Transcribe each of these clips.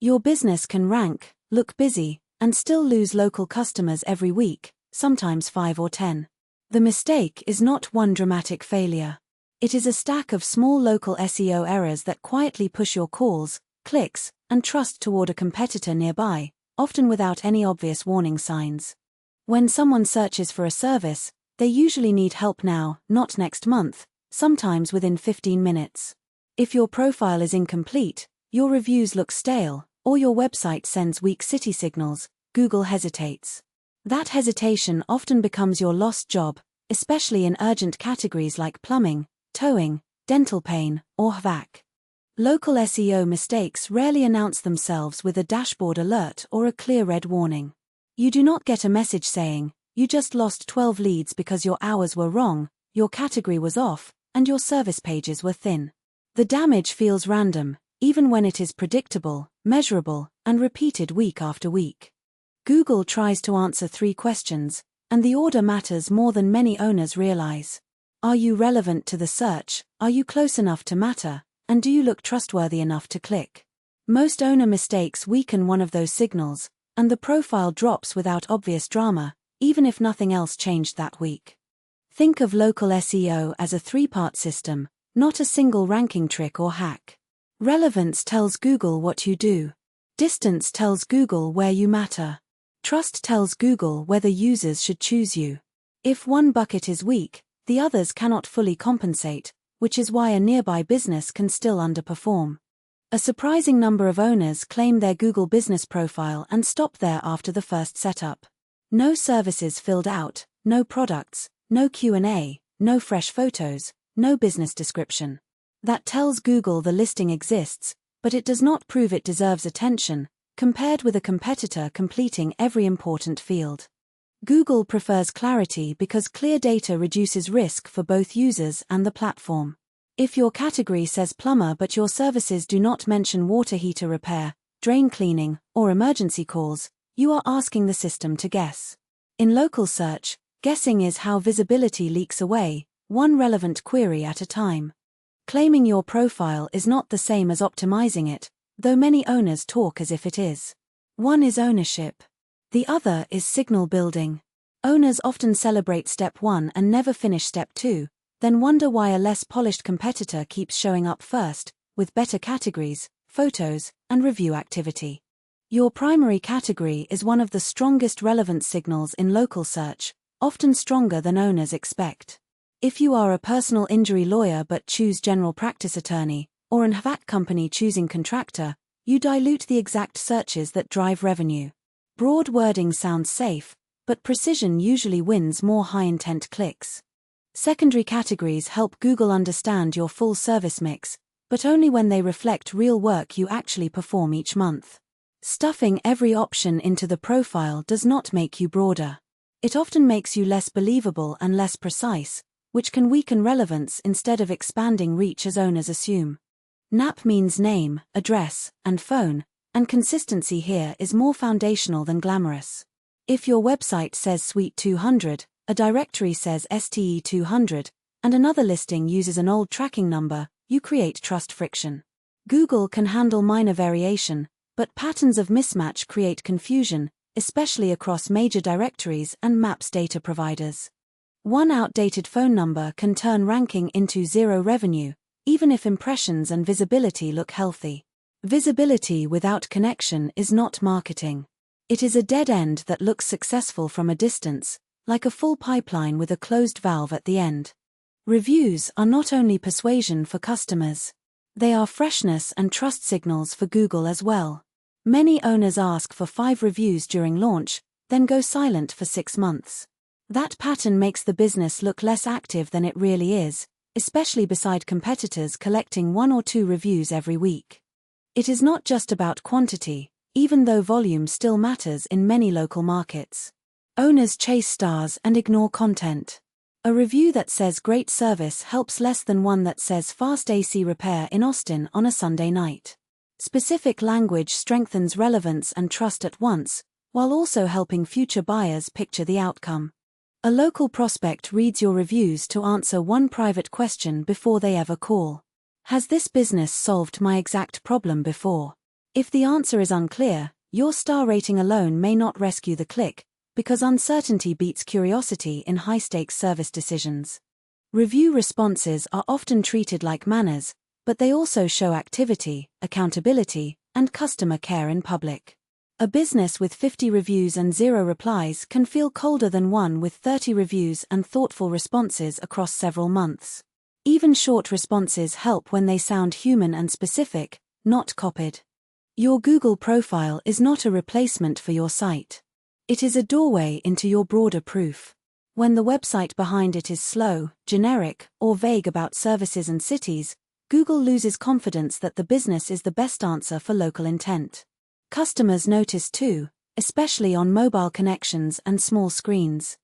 Your business can rank, look busy, and still lose local customers every week, sometimes 5 or 10. The mistake is not one dramatic failure. It is a stack of small local SEO errors that quietly push your calls, clicks, and trust toward a competitor nearby, often without any obvious warning signs. When someone searches for a service, they usually need help now, not next month, sometimes within 15 minutes. If your profile is incomplete, your reviews look stale, or your website sends weak city signals, Google hesitates. That hesitation often becomes your lost job, especially in urgent categories like plumbing, towing, dental pain, or HVAC. Local SEO mistakes rarely announce themselves with a dashboard alert or a clear red warning. You do not get a message saying, "You just lost 12 leads because your hours were wrong, your category was off, and your service pages were thin." The damage feels random, even when it is predictable, measurable, and repeated week after week. Google tries to answer 3 questions, and the order matters more than many owners realize. Are you relevant to the search? Are you close enough to matter? And do you look trustworthy enough to click? Most owner mistakes weaken one of those signals, and the profile drops without obvious drama, even if nothing else changed that week. Think of local SEO as a 3-part system, not a single ranking trick or hack. Relevance tells Google what you do. Distance tells Google where you matter. Trust tells Google whether users should choose you. If one bucket is weak, the others cannot fully compensate, which is why a nearby business can still underperform. A surprising number of owners claim their Google business profile and stop there after the first setup. No services filled out, no products, no Q&A, no fresh photos, no business description. That tells Google the listing exists, but it does not prove it deserves attention, compared with a competitor completing every important field. Google prefers clarity because clear data reduces risk for both users and the platform. If your category says plumber but your services do not mention water heater repair, drain cleaning, or emergency calls, you are asking the system to guess. In local search, guessing is how visibility leaks away, one relevant query at a time. Claiming your profile is not the same as optimizing it, though many owners talk as if it is. One is ownership. The other is signal building. Owners often celebrate step 1 and never finish step 2, then wonder why a less polished competitor keeps showing up first, with better categories, photos, and review activity. Your primary category is one of the strongest relevance signals in local search, often stronger than owners expect. If you are a personal injury lawyer but choose general practice attorney, or an HVAC company choosing contractor, you dilute the exact searches that drive revenue. Broad wording sounds safe, but precision usually wins more high-intent clicks. Secondary categories help Google understand your full service mix, but only when they reflect real work you actually perform each month. Stuffing every option into the profile does not make you broader. It often makes you less believable and less precise, which can weaken relevance instead of expanding reach as owners assume. NAP means name, address, and phone, and consistency here is more foundational than glamorous. If your website says Suite 200, a directory says STE 200, and another listing uses an old tracking number, you create trust friction. Google can handle minor variation, but patterns of mismatch create confusion, especially across major directories and maps data providers. One outdated phone number can turn ranking into zero revenue, even if impressions and visibility look healthy. Visibility without connection is not marketing. It is a dead end that looks successful from a distance, like a full pipeline with a closed valve at the end. Reviews are not only persuasion for customers. They are freshness and trust signals for Google as well. Many owners ask for 5 reviews during launch, then go silent for 6 months. That pattern makes the business look less active than it really is, especially beside competitors collecting 1 or 2 reviews every week. It is not just about quantity, even though volume still matters in many local markets. Owners chase stars and ignore content. A review that says great service helps less than one that says fast AC repair in Austin on a Sunday night. Specific language strengthens relevance and trust at once, while also helping future buyers picture the outcome. A local prospect reads your reviews to answer one private question before they ever call. Has this business solved my exact problem before? If the answer is unclear, your star rating alone may not rescue the click, because uncertainty beats curiosity in high-stakes service decisions. Review responses are often treated like manners, but they also show activity, accountability, and customer care in public. A business with 50 reviews and 0 replies can feel colder than one with 30 reviews and thoughtful responses across several months. Even short responses help when they sound human and specific, not copied. Your Google profile is not a replacement for your site. It is a doorway into your broader proof. When the website behind it is slow, generic, or vague about services and cities, Google loses confidence that the business is the best answer for local intent. Customers notice too, especially on mobile connections and small screens.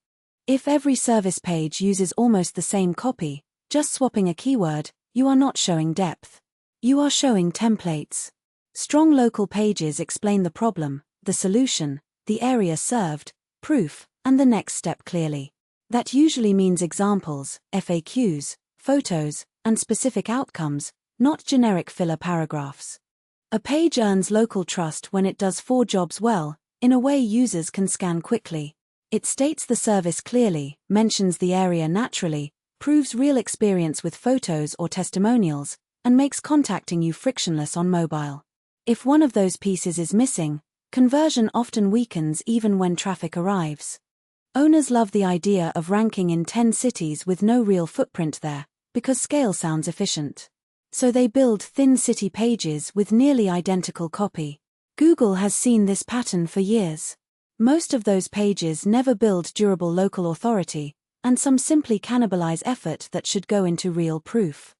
If every service page uses almost the same copy, just swapping a keyword, you are not showing depth. You are showing templates. Strong local pages explain the problem, the solution, the area served, proof, and the next step clearly. That usually means examples, FAQs, photos, and specific outcomes, not generic filler paragraphs. A page earns local trust when it does 4 jobs well, in a way users can scan quickly. It states the service clearly, mentions the area naturally, proves real experience with photos or testimonials, and makes contacting you frictionless on mobile. If one of those pieces is missing, conversion often weakens even when traffic arrives. Owners love the idea of ranking in 10 cities with no real footprint there, because scale sounds efficient. So they build thin city pages with nearly identical copy. Google has seen this pattern for years. Most of those pages never build durable local authority, and some simply cannibalize effort that should go into real proof.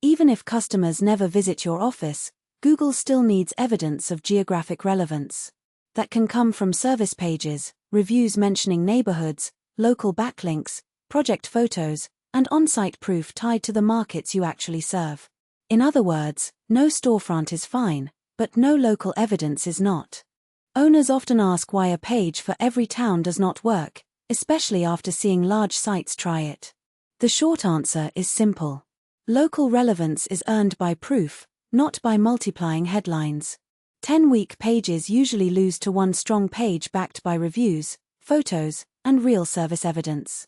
Even if customers never visit your office, Google still needs evidence of geographic relevance. That can come from service pages, reviews mentioning neighborhoods, local backlinks, project photos, and on-site proof tied to the markets you actually serve. In other words, no storefront is fine, but no local evidence is not. Owners often ask why a page for every town does not work, especially after seeing large sites try it. The short answer is simple. Local relevance is earned by proof, not by multiplying headlines. 10-week pages usually lose to one strong page backed by reviews, photos, and real service evidence.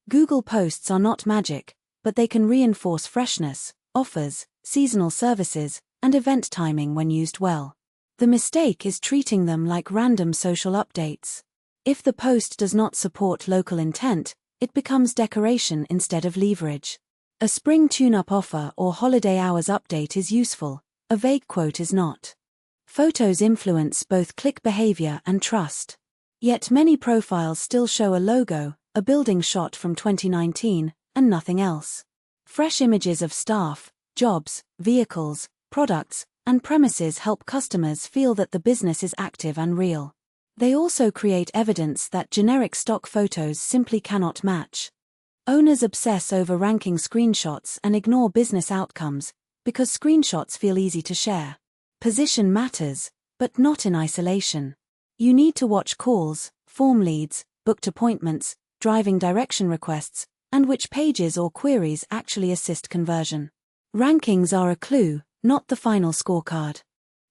Google posts are not magic, but they can reinforce freshness, offers, seasonal services, and event timing when used well. The mistake is treating them like random social updates. If the post does not support local intent, it becomes decoration instead of leverage. A spring tune-up offer or holiday hours update is useful, a vague quote is not. Photos influence both click behavior and trust. Yet many profiles still show a logo, a building shot from 2019, and nothing else. Fresh images of staff, jobs, vehicles, products, and premises help customers feel that the business is active and real. They also create evidence that generic stock photos simply cannot match. Owners obsess over ranking screenshots and ignore business outcomes, because screenshots feel easy to share. Position matters, but not in isolation. You need to watch calls, form leads, booked appointments, driving direction requests, and which pages or queries actually assist conversion. Rankings are a clue, not the final scorecard.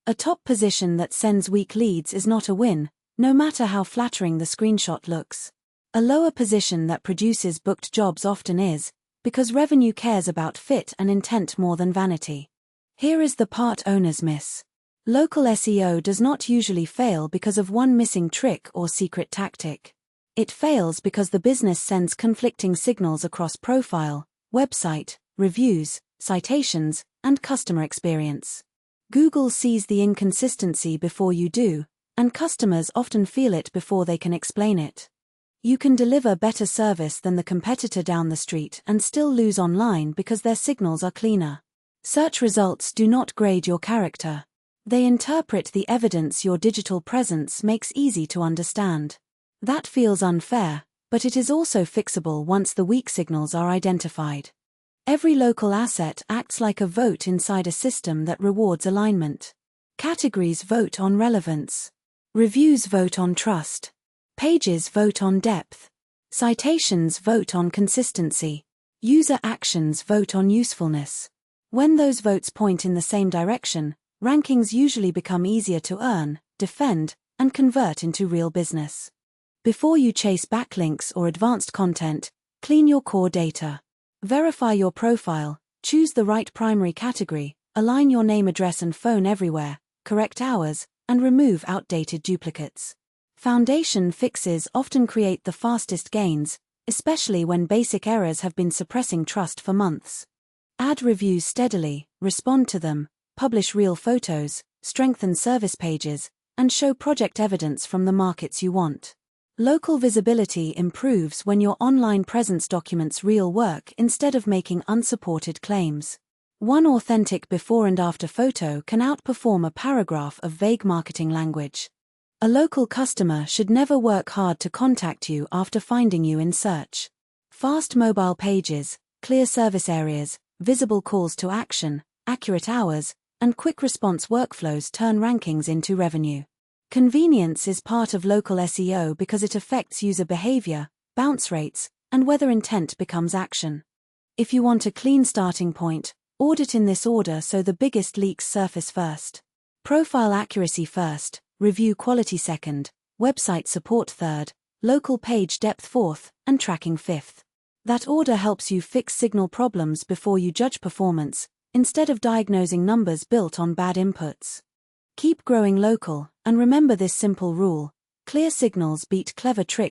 A top position that sends weak leads is not a win, no matter how flattering the screenshot looks. A lower position that produces booked jobs often is, because revenue cares about fit and intent more than vanity. Here is the part owners miss. Local SEO does not usually fail because of one missing trick or secret tactic. It fails because the business sends conflicting signals across profile, website, reviews, citations, and customer experience. Google sees the inconsistency before you do, and customers often feel it before they can explain it. You can deliver better service than the competitor down the street and still lose online because their signals are cleaner. Search results do not grade your character. They interpret the evidence your digital presence makes easy to understand. That feels unfair, but it is also fixable once the weak signals are identified. Every local asset acts like a vote inside a system that rewards alignment. Categories vote on relevance. Reviews vote on trust. Pages vote on depth. Citations vote on consistency. User actions vote on usefulness. When those votes point in the same direction, rankings usually become easier to earn, defend, and convert into real business. Before you chase backlinks or advanced content, clean your core data. Verify your profile, choose the right primary category, align your name, address, and phone everywhere, correct hours, and remove outdated duplicates. Foundation fixes often create the fastest gains, especially when basic errors have been suppressing trust for months. Add reviews steadily, respond to them, publish real photos, strengthen service pages, and show project evidence from the markets you want. Local visibility improves when your online presence documents real work instead of making unsupported claims. One authentic before and after photo can outperform a paragraph of vague marketing language. A local customer should never work hard to contact you after finding you in search. Fast mobile pages, clear service areas, visible calls to action, accurate hours, and quick response workflows turn rankings into revenue. Convenience is part of local SEO because it affects user behavior, bounce rates, and whether intent becomes action. If you want a clean starting point, audit in this order so the biggest leaks surface first. Profile accuracy first, review quality second, website support third, local page depth fourth, and tracking fifth. That order helps you fix signal problems before you judge performance, instead of diagnosing numbers built on bad inputs. Keep growing local, and remember this simple rule: clear signals beat clever tricks.